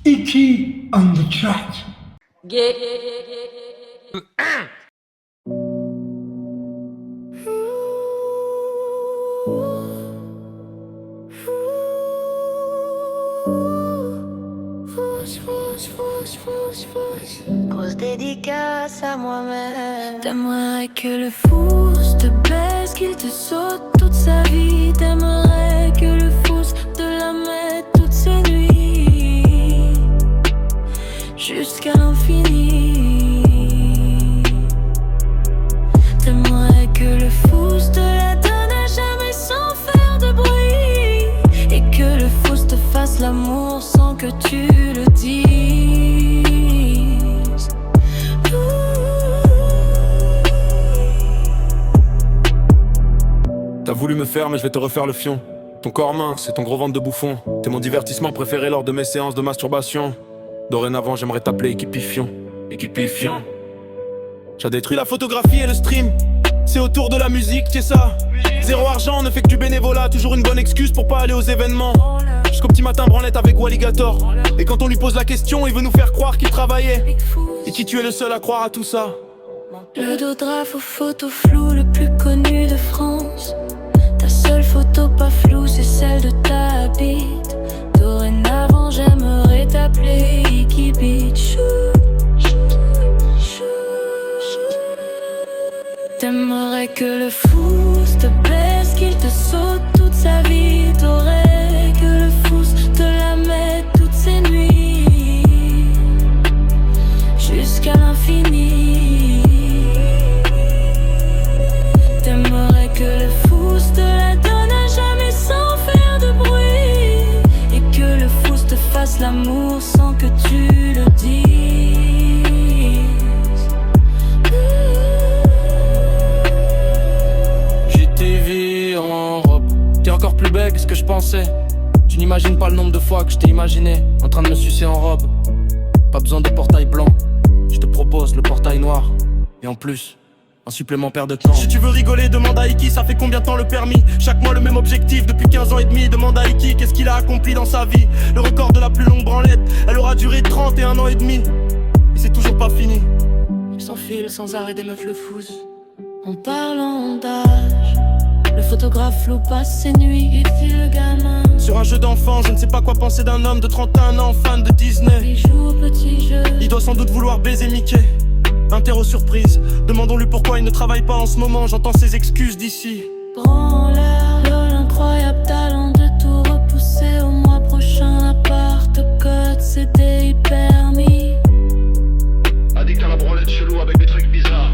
Icky on the track. Grosse dédicace à moi-même. T'aimerais que le fous te baise, qu'il te saute toute sa vie. T'aimerais que le fous te la mette toutes ses nuits, jusqu'à l'infini. T'aimerais que le fous te la donne à jamais sans faire de bruit, et que le fous te fasse l'amour sans que tu le dises. T'as voulu me faire mais je vais te refaire le fion. Ton corps mince, c'est ton gros ventre de bouffon. T'es mon divertissement préféré lors de mes séances de masturbation. Dorénavant j'aimerais t'appeler Équipifion. Équipifion. J'ai détruit la photographie et le stream. C'est autour de la musique, c'est ça. Zéro argent, ne fait que du bénévolat. Toujours une bonne excuse pour pas aller aux événements. Jusqu'au petit matin branlette avec Walligator. Et quand on lui pose la question, il veut nous faire croire qu'il travaillait. Et qui tu es le seul à croire à tout ça? Le photographe aux photos floues, le plus connu de France. Ta seule photo pas floue, c'est celle de ta bite. Dorénavant j'aimerais t'appeler Iki Bitch. T'aimerais que le fou te baise, qu'il te saute toute sa vie. T'aurais que le fou te la mette toutes ses nuits, jusqu'à l'infini. T'aimerais que le fou te la donne à jamais sans faire de bruit, et que le fou te fasse l'amour sans que tu le dises. JTV en robe, t'es encore plus belle que ce que je pensais. Tu n'imagines pas le nombre de fois que je t'ai imaginé en train de me sucer en robe. Pas besoin de portail blanc, je te propose le portail noir. Et en plus, un supplément paire de temps. Si tu veux rigoler, demande à Iki, ça fait combien de temps le permis? Chaque mois le même objectif, depuis 15 ans et demi. Demande à Iki, qu'est-ce qu'il a accompli dans sa vie? Le record de la plus longue branlette, elle aura duré 31 ans et demi. Et c'est toujours pas fini. Sans fil, sans arrêt des meufs le foussent. En parlant d'âge, le photographe loupe pas ses nuits, et puis le gamin. Sur un jeu d'enfant, je ne sais pas quoi penser d'un homme de 31 ans, fan de Disney. Il joue au petit jeu. Il doit sans doute vouloir baiser Mickey. Interro surprise, demandons-lui pourquoi il ne travaille pas en ce moment. J'entends ses excuses d'ici. Branleur, l'incroyable talent de tout repousser au mois prochain. Appart, code, CDI permis. Addict à la branlette chelou avec des trucs bizarres.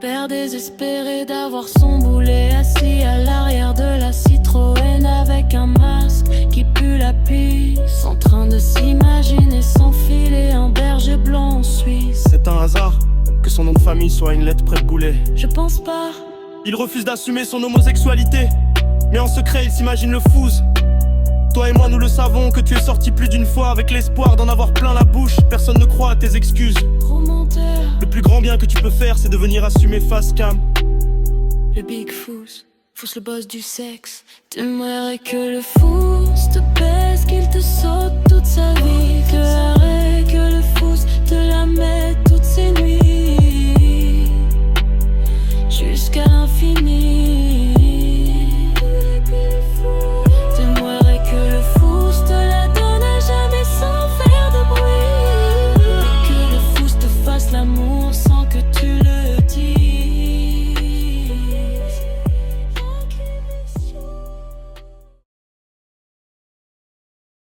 Père désespéré d'avoir son boulet assis à l'arrière de la Citroën, avec un masque qui pue la pisse, en train de s'imaginer s'enfiler un berger blanc en Suisse. C'est un hasard que son nom de famille soit une lettre près de boulet. Je pense pas. Il refuse d'assumer son homosexualité, mais en secret il s'imagine le fouze. Toi et moi nous le savons que tu es sorti plus d'une fois avec l'espoir d'en avoir plein la bouche. Personne ne croit à tes excuses. Romanteur. Le plus grand bien que tu peux faire c'est de venir assumer face cam. Le Big Fous, Fous le boss du sexe. T'aimerais que le Fous te baise, qu'il te saute toute sa vie. T'aimerais que le Fous te la mette